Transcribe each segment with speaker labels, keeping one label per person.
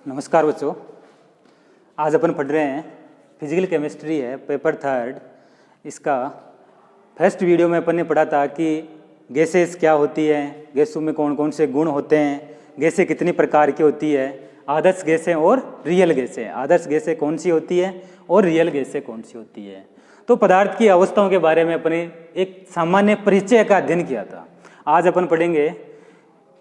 Speaker 1: नमस्कार बच्चों, आज अपन पढ़ रहे हैं फिजिकल केमिस्ट्री है पेपर 3। इसका फर्स्ट वीडियो में अपन ने पढ़ा था कि गैसेस क्या होती हैं, गैसों में कौन कौन से गुण होते हैं, गैसें कितनी प्रकार की होती है, आदर्श गैसें और रियल गैसें, आदर्श गैसें कौन सी होती है और रियल गैसें कौन सी होती है। तो पदार्थ की अवस्थाओं के बारे में अपने एक सामान्य परिचय का अध्ययन किया था। आज अपन पढ़ेंगे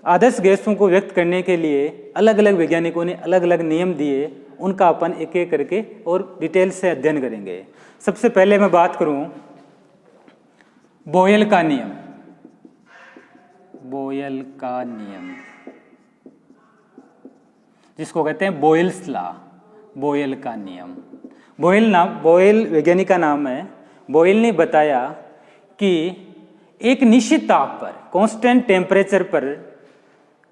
Speaker 1: आदर्श गैसों को व्यक्त करने के लिए अलग अलग वैज्ञानिकों ने अलग अलग नियम दिए, उनका अपन एक एक करके और डिटेल से अध्ययन करेंगे। सबसे पहले मैं बात करूं बोयल का नियम। बोयल का नियम जिसको कहते हैं बोयल्स लॉ, बोयल का नियम। बोयल वैज्ञानिक का नाम है। बोयल ने बताया कि एक निश्चित ताप पर, कांस्टेंट टेम्परेचर पर,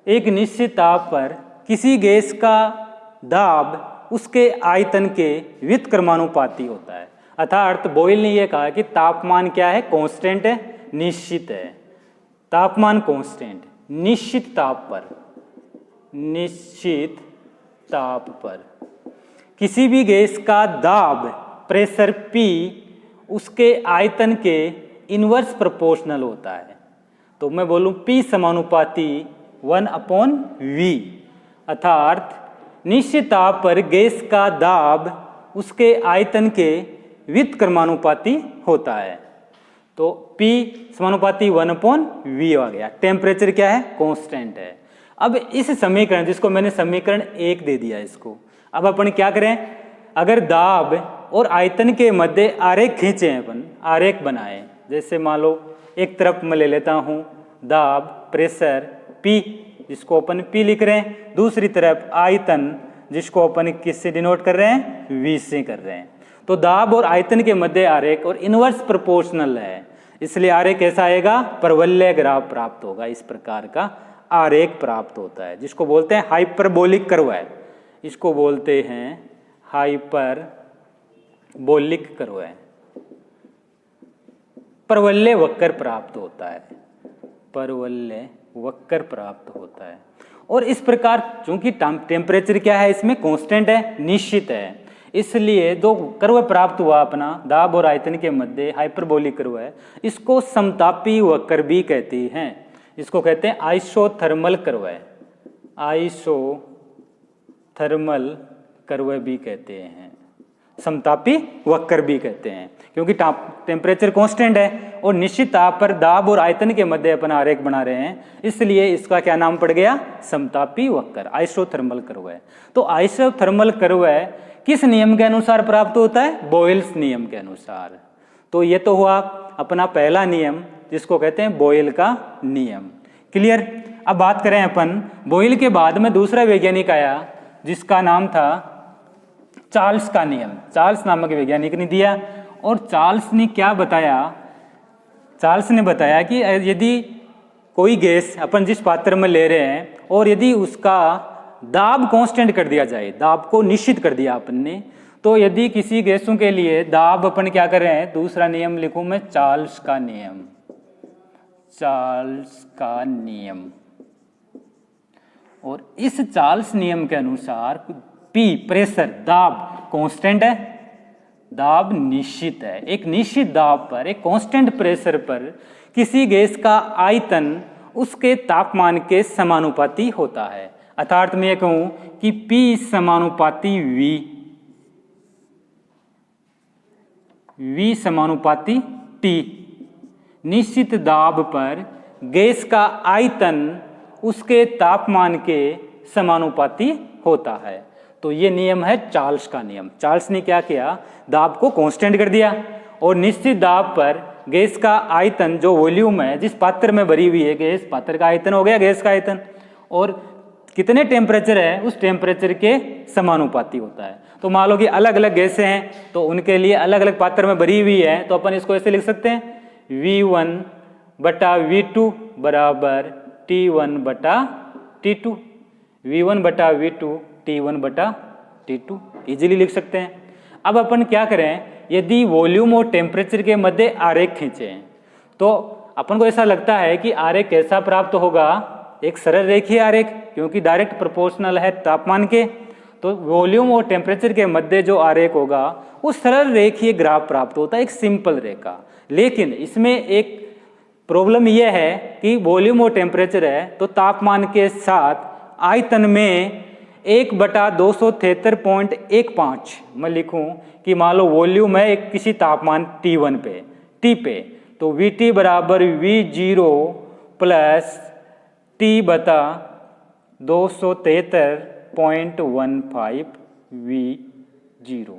Speaker 1: एक निश्चित ताप पर किसी गैस का दाब उसके आयतन के व्युत्क्रमानुपाती होता है। अर्थात बोयल ने यह कहा कि तापमान क्या है, कांस्टेंट है, निश्चित है। तापमान कांस्टेंट, निश्चित ताप पर, निश्चित ताप पर किसी भी गैस का दाब, प्रेशर P उसके आयतन के इनवर्स प्रोपोर्शनल होता है। तो मैं बोलूं P समानुपाती 1/V, अर्थात निश्चित ताप पर गैस का दाब उसके आयतन के व्युत्क्रमानुपाती होता है। तो P समानुपाती 1/V आ गया। टेम्परेचर क्या है, कांस्टेंट है। अब इस समीकरण, जिसको मैंने समीकरण 1 दे दिया इसको, अब अपन क्या करें, अगर दाब और आयतन के मध्य आरेख खींचे, अपन आरेख बनाए, जैसे मान लो एक तरफ मैं ले लेता हूं दाब, प्रेशर P जिसको अपन P लिख रहे हैं, दूसरी तरफ आयतन जिसको अपन किससे डिनोट कर रहे हैं, V से कर रहे हैं। तो दाब और आयतन के मध्य आरेख और इनवर्स प्रोपोर्शनल है, इसलिए आरेख कैसा आएगा, परवलय ग्राफ प्राप्त होगा। इस प्रकार का आरेख प्राप्त होता है, जिसको बोलते हैं हाइपरबोलिक कर्व है। इसको बोलते हैं हाइपरबोलिक कर्व है। परवलय वक्र प्राप्त होता है, परवलय वक्र प्राप्त होता है। और इस प्रकार चूंकि टेम्परेचर क्या है, इसमें कांस्टेंट है, निश्चित है, इसलिए जो कर्व प्राप्त हुआ अपना दाब और आयतन के मध्य हाइपरबोलिक कर्व है, इसको समतापी वक्र भी कहते हैं। इसको कहते हैं आइसोथर्मल कर्व है, आइसोथर्मल कर्व भी कहते हैं, समतापी वक्र भी कहते हैं, क्योंकि टेम्परेचर कांस्टेंट है और निश्चित ताप पर दाब और आयतन के मध्य अपन आरेख बना रहे हैं, इसलिए इसका क्या नाम पड़ गया, समतापी वक्र, आइसोथर्मल कर्व है। तो आइसोथर्मल कर्व है किस नियम के अनुसार प्राप्त होता है, बोयल्स नियम के अनुसार। तो ये तो हुआ अपना पहला नियम, जिसको कहते हैं बोयल का नियम। क्लियर। अब बात करें अपन बोयल के बाद में दूसरा वैज्ञानिक आया जिसका नाम था चार्ल्स का नियम। चार्ल्स नामक वैज्ञानिक ने दिया, और चार्ल्स ने क्या बताया, चार्ल्स ने बताया कि यदि कोई गैस अपन जिस पात्र में ले रहे हैं और यदि उसका दाब कांस्टेंट कर दिया जाए, दाब को निश्चित कर दिया अपन ने, तो यदि किसी गैसों के लिए दाब अपन क्या कर रहे हैं, दूसरा नियम लिखूं मैं, चार्ल्स का नियम, चार्ल्स का नियम। और इस चार्ल्स नियम के अनुसार P प्रेशर, दाब कांस्टेंट है, दाब निश्चित है। एक निश्चित दाब पर, एक कांस्टेंट प्रेशर पर किसी गैस का आयतन उसके तापमान के समानुपाती होता है। अर्थात मैं ये कहूं कि P समानुपाती V समानुपाती T, निश्चित दाब पर गैस का आयतन उसके तापमान के समानुपाती होता है। तो ये नियम है चार्ल्स का नियम। चार्ल्स ने क्या किया, दाब को कांस्टेंट कर दिया और निश्चित दाब पर गैस का आयतन, जो वॉल्यूम है, जिस पात्र में भरी हुई है गैस, पात्र का आयतन हो गया गैस का आयतन, और कितने टेम्परेचर है उस टेम्परेचर के समानुपाती होता है। तो मान लो कि अलग अलग गैसें हैं, तो उनके लिए अलग अलग पात्र में भरी हुई है, तो अपन इसको ऐसे लिख सकते हैं, V1/V2 बराबर T1/T2, V1/V2 T1/T2 इजीली लिख सकते हैं। अब अपन क्या करें, यदि वॉल्यूम और टेम्परेचर के मध्य आरेख खींचें, तो अपन को ऐसा लगता है कि आरेख कैसा प्राप्त होगा, एक सरल रेखीय आरेख, क्योंकि डायरेक्ट प्रोपोर्शनल है तापमान के। तो वॉल्यूम और टेम्परेचर के मध्य जो आरेख होगा वो सरल रेखीय ग्राफ प्राप्त होता है, एक सिंपल रेखा। लेकिन इसमें एक प्रॉब्लम यह है कि वॉल्यूम और टेम्परेचर है तो तापमान के साथ आयतन में 1/273.15 मैं लिखूं कि मान लो वॉल्यूम है एक किसी तापमान T1 पे T पे, तो VT बराबर V0 प्लस T/273.15 V0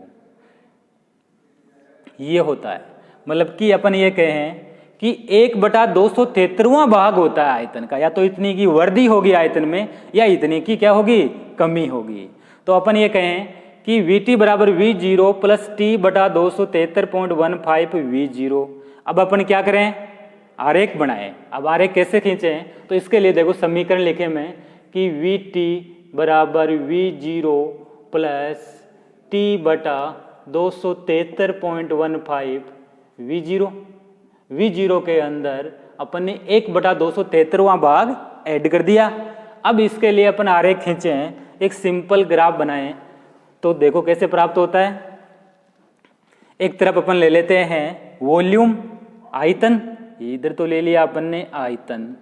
Speaker 1: ये होता है। मतलब कि अपन ये कहें कि 1/273वां भाग होता है आयतन का, या तो इतनी की वृद्धि होगी आयतन में या इतनी की क्या होगी, कमी होगी। तो अपन ये कहें कि VT बराबर V0 प्लस T/273.15 V0। अब अपन क्या करें, आरेख बनाएं। अब आरेख कैसे खींचें, तो इसके लिए देखो समीकरण लिखे मैं कि VT बराबर V0 plus T/273.15 V0। V0 के अंदर अपन ने 1/273वां भाग ऐड कर दिया। अब इसके लिए अपन आरेख खींचें, एक सिंपल ग्राफ बनाएं। तो देखो कैसे प्राप्त होता है। एक तरफ अपन ले लेते हैं वॉल्यूम आयतन, इधर तो ले लिया अपन ने आयतन,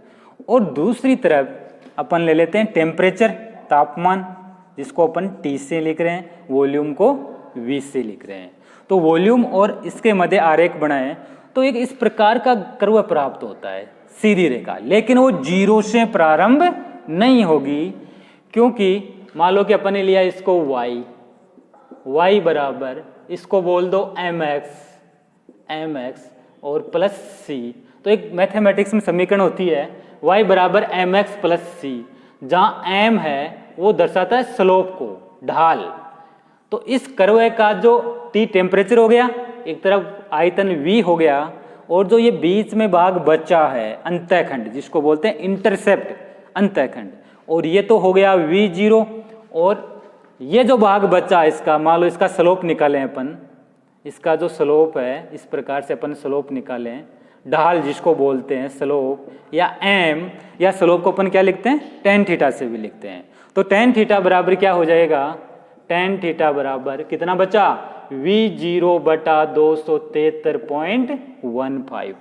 Speaker 1: और दूसरी तरफ अपन ले लेते हैं टेम्परेचर तापमान, जिसको अपन T से लिख रहे हैं, वॉल्यूम को V से लिख रहे हैं। तो वॉल्यूम और इसके मध्य आरेख बनाएं तो एक इस प्रकार का कर्व प्राप्त होता है, सीधी रेखा। लेकिन वो जीरो से प्रारंभ नहीं होगी, क्योंकि मान लो कि अपन ने लिया इसको y बराबर इसको बोल दो mx और प्लस c। तो एक मैथमेटिक्स में समीकरण होती है y बराबर mx प्लस c, जहाँ m है वो दर्शाता है स्लोप को, ढाल। तो इस कर्व का जो T टेम्परेचर हो गया, एक तरफ आयतन V हो गया, और जो ये बीच में भाग बचा है अंतःखंड, जिसको बोलते हैं इंटरसेप्ट अंतःखंड, और ये तो हो गया V0। और ये जो भाग बचा इसका, मान लो इसका स्लोप निकालें अपन, इसका जो स्लोप है इस प्रकार से अपन स्लोप निकालें, ढाल जिसको बोलते हैं स्लोप, या m, या स्लोप को अपन क्या लिखते हैं, tan थीटा से भी लिखते हैं। तो tan थीटा बराबर क्या हो जाएगा, tan थीटा बराबर कितना बचा, V0/273.15।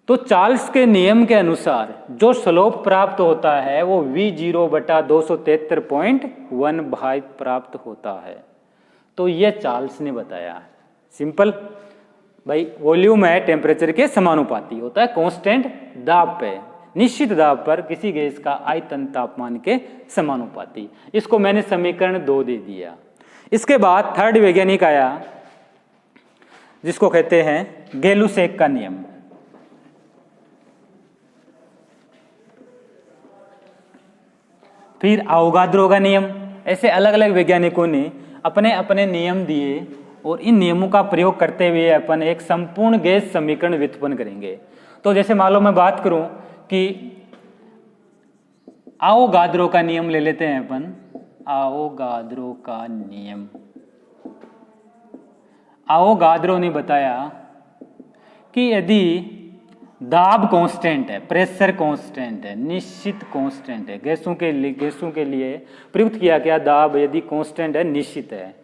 Speaker 1: तो चार्ल्स के नियम के अनुसार जो स्लोप प्राप्त होता है वो V0/273.15 प्राप्त होता है। तो ये चार्ल्स ने बताया। सिंपल भाई, वॉल्यूम है टेम्परेचर के समानुपाती होता है कांस्टेंट दाब पे, निश्चित दाब पर किसी गैस का आयतन तापमान के समानुपाती। इसको मैंने समीकरण 2 दे दिया। इसके बाद थर्ड वैज्ञानिक आया, जिसको कहते हैं गै-लुसैक का नियम। फिर अवोगाद्रो का नियम। ऐसे अलग अलग वैज्ञानिकों ने अपने अपने नियम दिए, और इन नियमों का प्रयोग करते हुए अपन एक संपूर्ण गैस समीकरण व्युत्पन्न करेंगे। तो जैसे मान लो मैं बात करूं कि अवोगाद्रो का नियम ले लेते हैं अपन, अवोगाद्रो का नियम। अवोगाद्रो ने बताया कि यदि दाब कांस्टेंट है, प्रेशर कांस्टेंट है, निश्चित कांस्टेंट है, गैसों के लिए प्रयुक्त किया गया दाब यदि कांस्टेंट है, निश्चित है,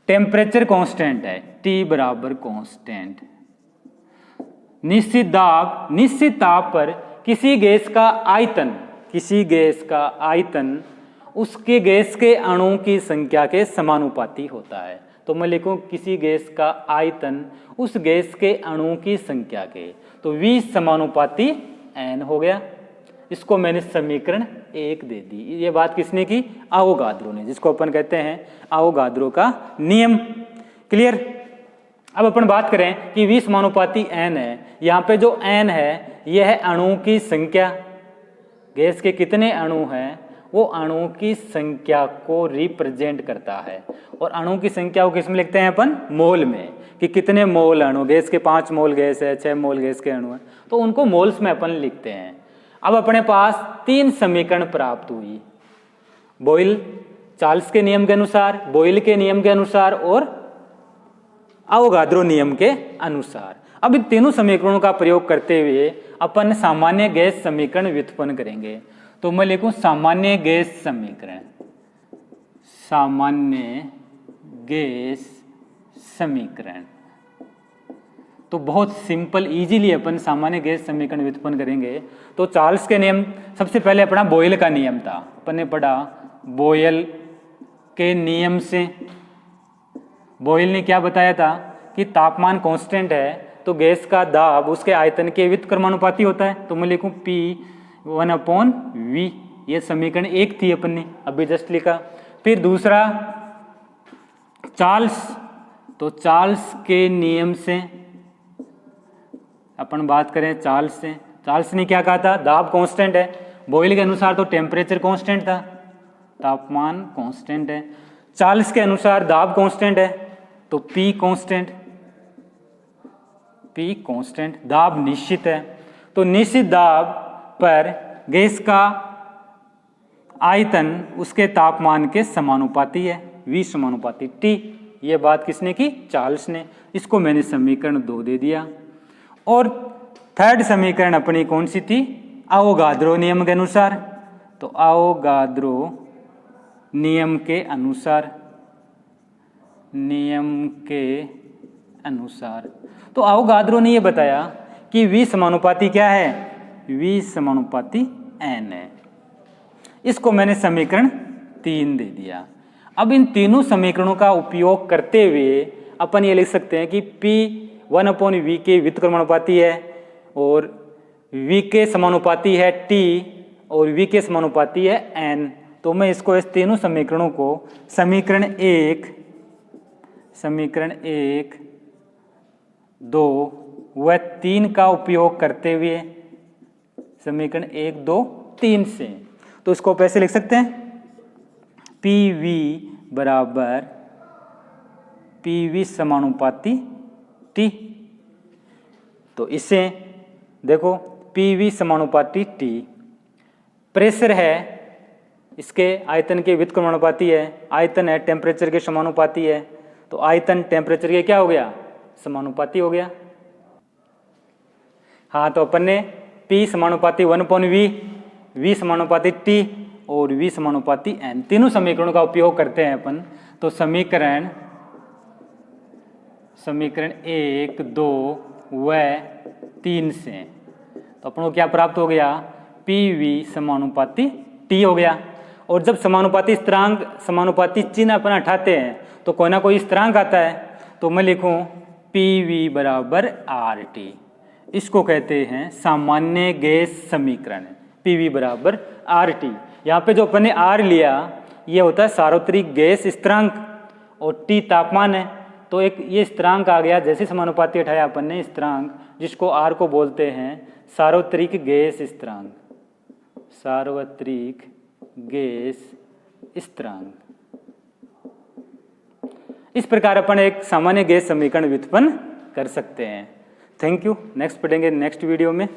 Speaker 1: टेम्परेचर कांस्टेंट है, T बराबर कांस्टेंट, निश्चित ताप पर किसी गैस का आयतन उसके गैस के अणुओं की संख्या के समानुपाती होता है। तो मैं लिखूं किसी गैस का आयतन उस गैस के अणुओं की संख्या के, तो V समानुपाती N हो गया। इसको मैंने समीकरण 1 दे दी। ये बात किसने की, अवोगाद्रो ने, जिसको अपन कहते हैं अवोगाद्रो का नियम। क्लियर। अब अपन बात करें कि V समानुपाती N है। यहाँ पे जो N है यह है अणुओं की संख्या, गैस के कितने अणु हैं वो अणुओं की संख्या को रिप्रेजेंट करता है। और अणुओं की संख्या को किस में लिखते हैं अपन, मोल में, कि कितने मोल अणु, गैस के 5 मोल गैस है, 6 मोल गैस के अणु है, तो उनको मोल्स में अपन लिखते हैं। अब अपने पास 3 समीकरण प्राप्त हुई, चार्ल्स के नियम के अनुसार, बॉयल के नियम के अनुसार और अवोगाद्रो नियम के अनुसार। अब इन तीनों समीकरणों का प्रयोग करते हुए अपन सामान्य गैस समीकरण व्युत्पन्न करेंगे। तो मैं लिखूं सामान्य गैस समीकरण। सामान्य गैस समीकरण। तो बहुत सिंपल इजीली अपन सामान्य गैस समीकरण व्युत्पन्न करेंगे। तो चार्ल्स के नियम, सबसे पहले अपना बॉयल का नियम था, अपन ने पढ़ा बॉयल के नियम से। बॉयल ने क्या बताया था कि तापमान कांस्टेंट है तो गैस का दाब उसके आयतन के व्युत्क्रमानुपाती होता है। तो मैं लिखूं P1/V, ये समीकरण 1 थी, अपन ने अभी जस्ट लिखा। फिर दूसरा चार्ल्स, तो चार्ल्स के नियम से अपन बात करें चार्ल्स से, चार्ल्स ने क्या कहा था, दाब कांस्टेंट है, बॉयल के अनुसार तो टेम्परेचर कांस्टेंट था, तापमान कांस्टेंट है। चार्ल्स के अनुसार दाब कांस्टेंट है तो P कांस्टेंट, दाब निश्चित है। तो निश्चित दाब पर गैस का आयतन उसके तापमान के समानुपाती है, V समानुपाती T। ये बात किसने की, चार्ल्स ने। इसको मैंने समीकरण 2 दे दिया। और थर्ड समीकरण अपनी कौन सी थी, अवोगाद्रो नियम के अनुसार। तो अवोगाद्रो नियम के अनुसार तो अवोगाद्रो ने ये बताया कि V समानुपाती क्या है, V समानुपाती N है। इसको मैंने समीकरण 3 दे दिया। अब इन तीनों समीकरणों का उपयोग करते हुए अपन ये लिख सकते हैं कि P1/V के व्युत्क्रमानुपाती है और V के समानुपाती है T और V के समानुपाती है N। तो मैं इसको इस तीनों समीकरणों को समीकरण 1, 2 व 3 का उपयोग करते हुए, समीकरण 1, 2, 3 से, तो इसको कैसे लिख सकते हैं, PV समानुपाती T। तो इससे देखो PV समानुपाती T, प्रेशर है इसके आयतन के व्युत्क्रमानुपाती है, आयतन है टेम्परेचर के समानुपाती है, तो आयतन टेम्परेचर के क्या हो गया, समानुपाती हो गया। हाँ, तो अपन ने P समानुपाती 1/V, V समानुपाती T और V समानुपाती N, तीनों समीकरणों का उपयोग करते हैं अपन। तो समीकरण 1, 2 व 3 से तो अपन को क्या प्राप्त हो गया, PV समानुपाती T हो गया। और जब समानुपाती स्थिरांक, समानुपाती चिन्ह अपन हटाते हैं तो कोई ना कोई स्थिरांक आता है। तो मैं लिखूं PV = RT, इसको कहते हैं सामान्य गैस समीकरण, PV = RT। यहाँ पे जो अपन ने R लिया ये होता है सार्वत्रिक गैस स्थिरांक और T तापमान है। तो एक ये स्थिरांक आ गया, जैसे समानुपाती हटाया अपन ने स्थिरांक, जिसको R को बोलते हैं सार्वत्रिक गैस स्थिरांक, सार्वत्रिक गैस स्थिरांक। इस प्रकार अपन एक सामान्य गैस समीकरण व्युत्पन्न कर सकते हैं। Thank you. नेक्स्ट पढ़ेंगे नेक्स्ट वीडियो में।